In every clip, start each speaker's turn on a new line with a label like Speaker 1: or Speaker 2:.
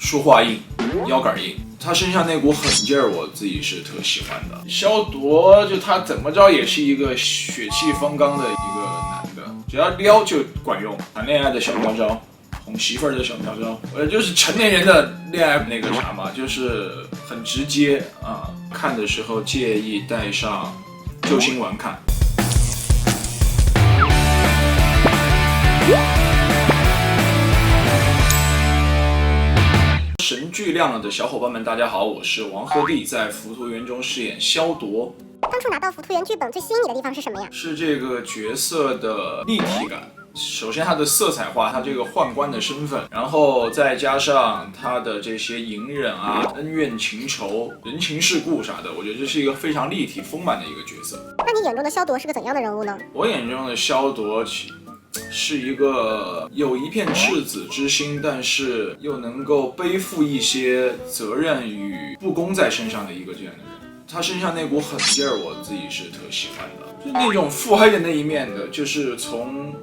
Speaker 1: 说话硬，腰杆硬。他身上那股狠劲儿，我自己是特喜欢的。萧铎就他怎么着也是一个血气方刚的一个男的，只要撩就管用。谈恋爱的小妙招，哄媳妇儿的小妙招，就是成年人的恋爱那个啥嘛，就是很直接啊。看的时候介意带上救心丸看。神巨亮的小伙伴们，大家好，我是王鹤棣，在浮屠缘中饰演萧铎。
Speaker 2: 当初拿到浮屠缘剧本最吸引你的地方是什么呀？
Speaker 1: 是这个角色的立体感。首先，它的色彩化，它这个宦官的身份，然后再加上他的这些隐忍啊、恩怨情仇、人情世故啥的，我觉得这是一个非常立体丰满的一个角色。
Speaker 2: 那你眼中的萧铎是个怎样的人物呢？
Speaker 1: 我眼中的萧铎是一个有一片赤子之心，但是又能够背负一些责任与不公在身上的一个这样的人。他身上那股狠劲儿，我自己是特喜欢的，就那种腹黑的那一面的，就是从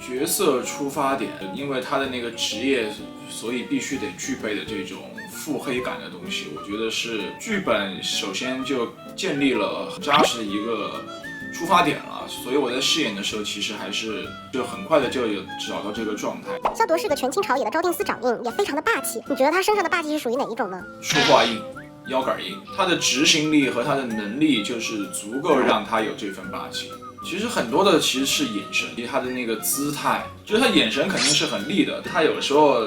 Speaker 1: 角色出发点，因为他的那个职业，所以必须得具备的这种腹黑感的东西，我觉得是剧本首先就建立了很扎实的一个出发点了，所以我在饰演的时候，其实还是就很快的就有找到这个状态。
Speaker 2: 萧铎是个权倾朝野的招定司掌印，也非常的霸气。你觉得他身上的霸气是属于哪一种呢？
Speaker 1: 说话硬，腰杆硬，他的执行力和他的能力就是足够让他有这份霸气。其实很多的其实是眼神，他的那个姿态，就是他眼神肯定是很厉的，他有时候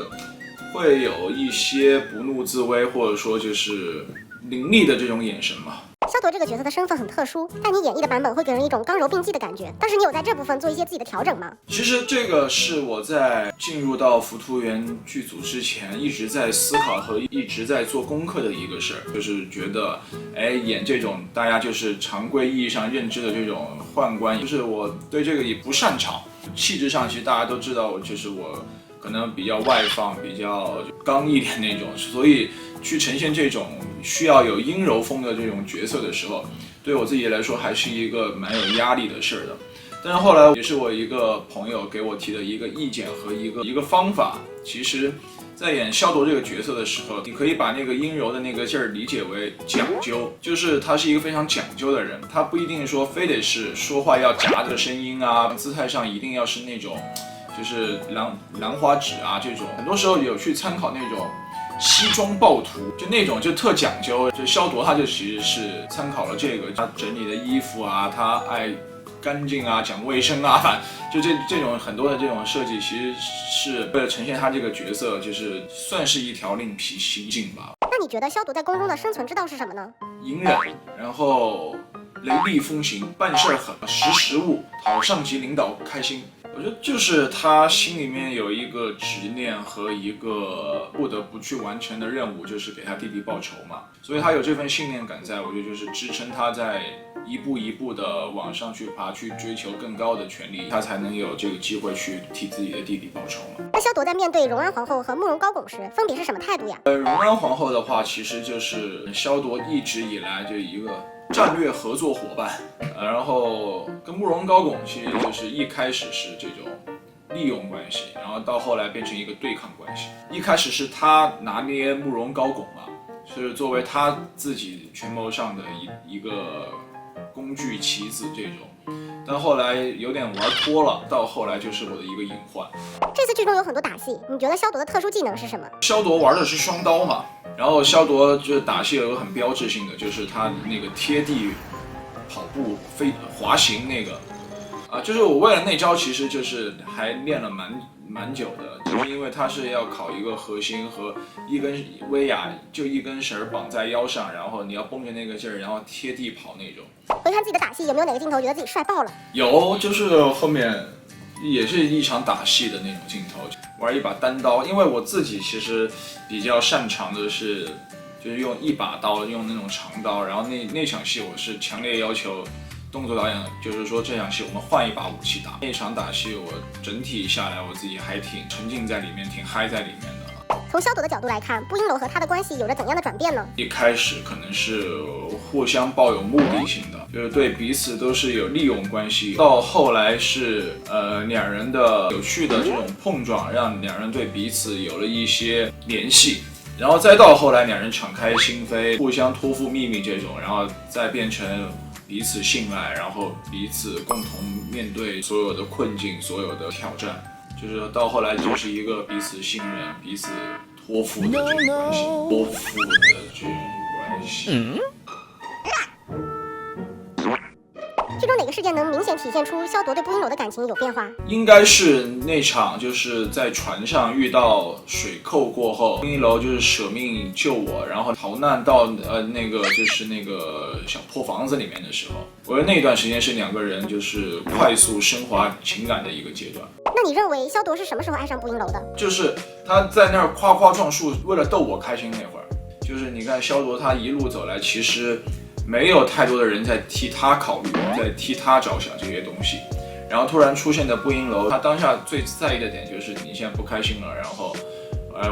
Speaker 1: 会有一些不怒自威，或者说就是凌厉的这种眼神嘛。
Speaker 2: 萧铎这个角色的身份很特殊，但你演绎的版本会给人一种刚柔并济的感觉。但是你有在这部分做一些自己的调整吗？
Speaker 1: 其实这个是我在进入到浮屠缘剧组之前一直在思考和一直在做功课的一个事儿，就是觉得，演这种大家就是常规意义上认知的这种宦官，就是我对这个也不擅长。气质上其实大家都知道，就是我可能比较外放，比较刚一点那种，所以去呈现这种需要有阴柔风的这种角色的时候，对我自己来说还是一个蛮有压力的事儿的。但是后来也是我一个朋友给我提的一个意见和一个方法。其实，在演萧铎这个角色的时候，你可以把那个阴柔的那个劲儿理解为讲究，就是他是一个非常讲究的人，他不一定说非得是说话要夹着声音啊，姿态上一定要是那种就是兰花指啊这种，很多时候有去参考那种西装暴徒，就那种就特讲究。就萧铎他就其实是参考了这个，他整理的衣服啊，他爱干净啊，讲卫生啊，反正就这种很多的这种设计，其实是为了呈现他这个角色，就是算是一条另辟蹊径吧。
Speaker 2: 那你觉得萧铎在宫中的生存之道是什么呢？
Speaker 1: 隐忍，然后雷厉风行，办事狠，识时务，讨上级领导开心。我觉得就是他心里面有一个执念和一个不得不去完成的任务，就是给他弟弟报仇嘛。所以他有这份信念感在，我觉得就是支撑他在一步一步的往上去爬，去追求更高的权利，他才能有这个机会去替自己的弟弟报仇嘛。
Speaker 2: 那萧铎在面对荣安皇后和慕容高拱时，分别是什么态度呀？
Speaker 1: 荣安皇后的话，其实就是萧铎一直以来就一个战略合作伙伴，然后跟慕容高拱其实就是一开始是这种利用关系，然后到后来变成一个对抗关系。一开始是他拿捏慕容高拱嘛，是作为他自己权谋上的一个工具棋子这种，但后来有点玩脱了，到后来就是我的一个隐患。
Speaker 2: 这次剧中有很多打戏，你觉得萧铎的特殊技能是什么？
Speaker 1: 萧铎玩的是双刀嘛，然后萧铎就是打戏有个很标志性的，就是他那个贴地跑步滑行那个就是我为了那招，其实就是还练了蛮久的，就是因为他是要考一个核心和一根威亚，就一根绳绑在腰上，然后你要绷着那个劲儿，然后贴地跑那种。
Speaker 2: 回看自己的打戏，有没有哪个镜头觉得自己帅爆了？
Speaker 1: 有，就是后面也是一场打戏的那种镜头，玩一把单刀，因为我自己其实比较擅长的是就是用一把刀，用那种长刀，然后那场戏我是强烈要求动作导演，就是说这场戏我们换一把武器打。那场打戏我整体下来我自己还挺沉浸在里面，挺嗨在里面的。
Speaker 2: 从萧铎的角度来看，步英楼和他的关系有着怎样的转变呢？
Speaker 1: 一开始可能是互相抱有目的性的，就是对彼此都是有利用关系，到后来是两人的有趣的这种碰撞，让两人对彼此有了一些联系。然后再到后来两人敞开心扉，互相托付秘密这种，然后再变成彼此信赖，然后彼此共同面对所有的困境、所有的挑战，就是到后来就是一个彼此信任、彼此托付的这种关系，托付的这种关系。
Speaker 2: 剧中哪个事件能明显体现出萧铎对步英楼的感情有变化？
Speaker 1: 应该是那场就是在船上遇到水寇过后，步英楼就是舍命救我，然后逃难到那个小破房子里面的时候，我觉得那段时间是两个人就是快速升华情感的一个阶段。
Speaker 2: 那你认为萧铎是什么时候爱上步英楼的？
Speaker 1: 就是他在那儿夸夸撞树，为了逗我开心那会儿，就是你看萧铎他一路走来，其实没有太多的人在替他考虑，在替他着想这些东西。然后突然出现的步英楼，他当下最在意的点就是你现在不开心了，然后，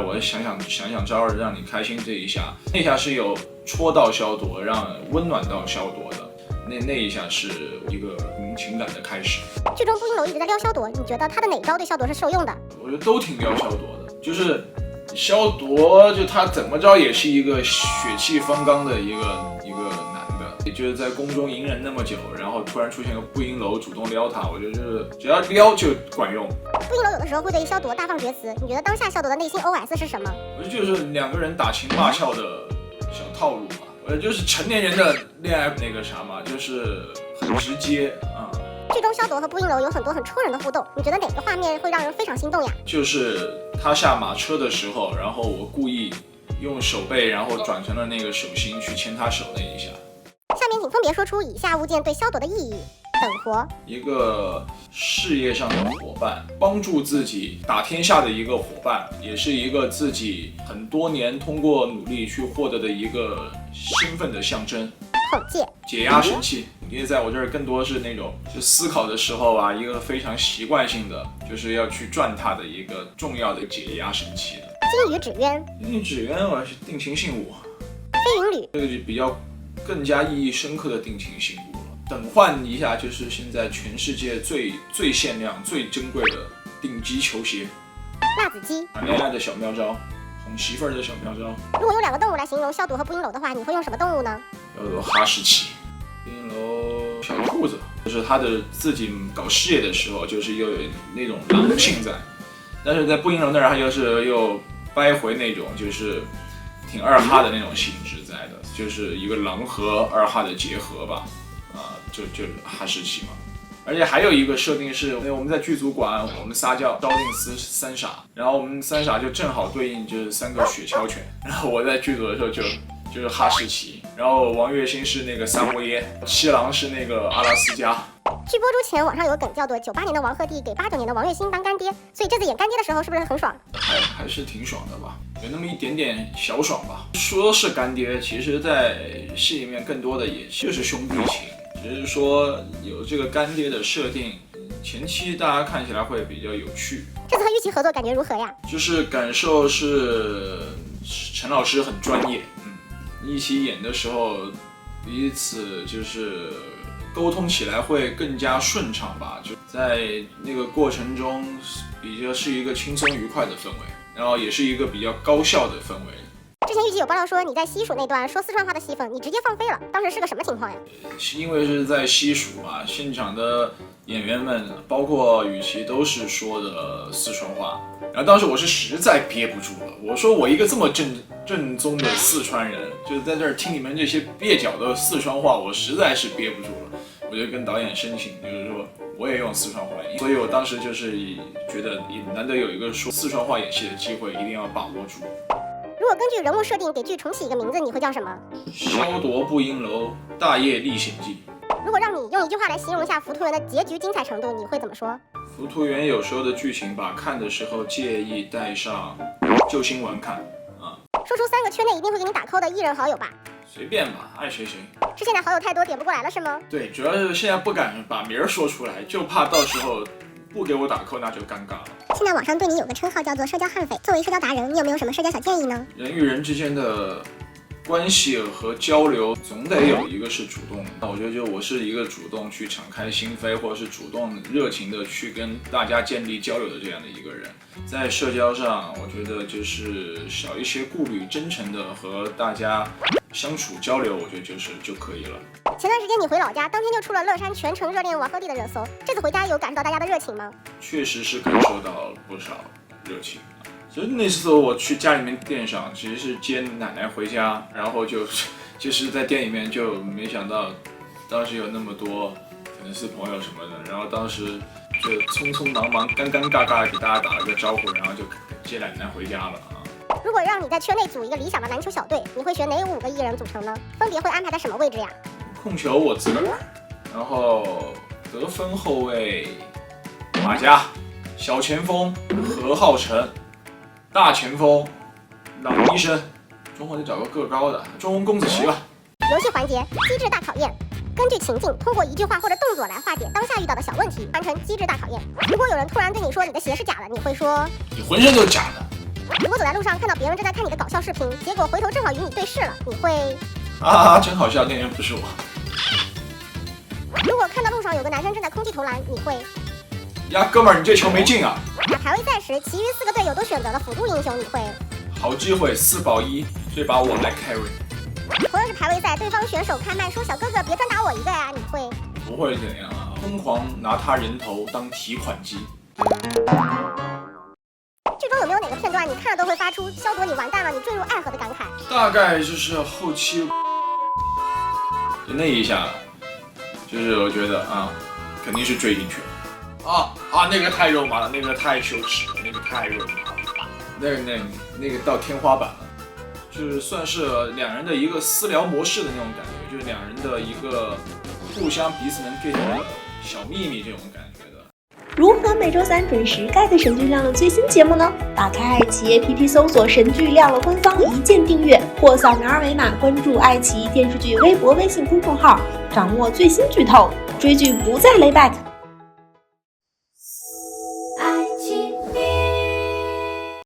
Speaker 1: 我想想招儿让你开心这一下，那下是有戳到萧铎，让温暖到萧铎的，那一下是一个情感的开始。
Speaker 2: 剧中步英楼一直在撩萧铎，你觉得他的哪招对萧铎是受用的？
Speaker 1: 我觉得都挺撩萧铎的，就是萧铎就他怎么着也是一个血气方刚的一个男的，也就是在宫中隐忍那么久，然后突然出现个步英楼主动撩他，我觉得就是只要撩就管用。
Speaker 2: 步英楼有的时候会对萧铎大放厥词，你觉得当下萧铎的内心 OS 是什么？
Speaker 1: 我觉得就是两个人打情骂俏的小套路嘛，我觉得就是成年人的恋爱那个啥嘛，就是很直接啊。
Speaker 2: 剧中萧铎和步英楼有很多很戳人的互动，你觉得哪个画面会让人非常心动呀？
Speaker 1: 就是他下马车的时候，然后我故意用手背，然后转成了那个手心去牵他手那一下。
Speaker 2: 下面请分别说出以下物件对萧铎的意义。等活，
Speaker 1: 一个事业上的伙伴，帮助自己打天下的一个伙伴，也是一个自己很多年通过努力去获得的一个身份的象征。
Speaker 2: 统戒，
Speaker 1: 解压神器，因为在我这儿更多是那种就思考的时候啊，一个非常习惯性的就是要去转它的一个重要的解压神器的。
Speaker 2: 金鱼纸鸢，
Speaker 1: 金鱼纸鸢我是定情信物，
Speaker 2: 飞云履，
Speaker 1: 这个就比较更加意义深刻的定情信物了。等换一下，就是现在全世界最限量、最珍贵的顶级球鞋。
Speaker 2: 辣子鸡，
Speaker 1: 谈恋爱的小妙招，哄媳妇儿的小妙招。
Speaker 2: 如果用两个动物来形容萧铎和步英楼的话，你会用什么动物呢？
Speaker 1: 叫做哈士奇。步英楼小兔子，就是他的自己搞事业的时候，就是又有那种狼性在，但是在步英楼那儿，他又掰回那种就是挺二哈的那种性质在的，就是一个狼和二哈的结合吧。就哈士奇嘛，而且还有一个设定是，我们在剧组馆，我们仨叫招定三傻，然后我们三傻就正好对应就是3个雪橇犬，然后我在剧组的时候就是哈士奇，然后王栎鑫是那个三窝耶，七郎是那个阿拉斯加。
Speaker 2: 剧播出前，网上有个梗叫做98年的王鹤棣给89年的王栎鑫当干爹，所以这次演干爹的时候是不是很爽？
Speaker 1: 还是挺爽的吧，有那么一点点小爽吧。说是干爹，其实在戏里面更多的也就是兄弟情。只是说有这个干爹的设定，前期大家看起来会比较有趣。
Speaker 2: 这次和玉琪合作感觉如何呀？
Speaker 1: 就是感受是陈老师很专业，一起演的时候彼此就是沟通起来会更加顺畅吧，就在那个过程中比较是一个轻松愉快的氛围，然后也是一个比较高效的氛围。
Speaker 2: 之前玉琪有爆料说你在西蜀那段说四川话的戏份，你直接放飞了，当时是个什么情况呀？
Speaker 1: 因为是在西蜀嘛，现场的演员们包括雨琦都是说的四川话，然后当时我是实在憋不住了，我说我一个这么正宗的四川人，就是在这儿听你们这些蹩脚的四川话，我实在是憋不住了，我就跟导演申请，就是说我也用四川话演，所以我当时就是觉得难得有一个说四川话演戏的机会，一定要把握住。
Speaker 2: 如果根据人物设定给剧重启一个名字，你会叫什么？
Speaker 1: 萧铎步英楼大业历险记。
Speaker 2: 如果让你用一句话来形容一下《浮屠缘》的结局精彩程度，你会怎么说？《
Speaker 1: 浮屠缘》有时候的剧情吧，看的时候介意带上救心丸看啊。
Speaker 2: 说出3个圈内一定会给你打 call 的艺人好友吧。
Speaker 1: 随便吧，爱谁谁。
Speaker 2: 是现在好友太多点不过来了是吗？
Speaker 1: 对，主要是现在不敢把名儿说出来，就怕到时候不给我打 call，那就尴尬了。
Speaker 2: 现在网上对你有个称号叫做社交悍匪，作为社交达人，你有没有什么社交小建议呢？
Speaker 1: 人与人之间的关系和交流总得有一个是主动的。那我觉得就我是一个主动去敞开心扉，或者是主动热情的去跟大家建立交流的这样的一个人。在社交上，我觉得就是少一些顾虑，真诚的和大家相处交流，我觉得就可以了。
Speaker 2: 前段时间你回老家，当天就出了乐山全城热恋王鹤棣的热搜。这次回家有感受到大家的热情吗？
Speaker 1: 确实是感受到不少热情。其实那时候我去家里面店上，其实是接奶奶回家，然后就是在店里面就没想到，当时有那么多粉丝朋友什么的，然后当时就匆匆忙忙、尴尴尬尬给大家打了个招呼，然后就接奶奶回家了啊。
Speaker 2: 如果让你在圈内组一个理想的篮球小队，你会选哪5个艺人组成呢？分别会安排在什么位置呀？
Speaker 1: 控球我自个儿，然后得分后卫马佳，小前锋何浩晨，大前锋郎医生，中后得找个个高的，中锋龚子琪吧。
Speaker 2: 游戏环节机智大考验，根据情境，通过一句话或者动作来化解当下遇到的小问题，完成机智大考验。如果有人突然对你说你的鞋是假的，你会说
Speaker 1: 你浑身都是假的。
Speaker 2: 如果走在路上看到别人正在看你的搞笑视频，结果回头正好与你对视了，你会
Speaker 1: 真好笑，那人不是我。
Speaker 2: 如果看到路上有个男生正在空气投篮，你会
Speaker 1: 呀，哥们儿，你这球没进啊！
Speaker 2: 打排位赛时，其余4个队友都选择了辅助英雄，你会
Speaker 1: 好机会，4保1，这把我来 carry。
Speaker 2: 同样是排位赛，对方选手开麦说小哥哥别专打我一个呀，你会
Speaker 1: 不会怎样啊？疯狂拿他人头当提款机。
Speaker 2: 剧中有没有哪个片段你看了都会发出萧铎你完蛋了，你坠入爱河的感慨？
Speaker 1: 大概就是后期就那一下，就是我觉得啊，肯定是坠进去了。那个太肉麻了，那个太羞耻了，那个太肉麻了，那个到天花板了，就是算是两人的一个私聊模式的那种感觉，就是两人的一个互相彼此能 get 的小秘密这种感觉的。
Speaker 3: 如何每周3准时 get 神剧亮了最新节目呢？打开爱奇艺 APP 搜索神剧亮了官方，一键订阅或扫描二维码关注爱奇艺电视剧微博、微信公众号，掌握最新剧透，追剧不再 lay back。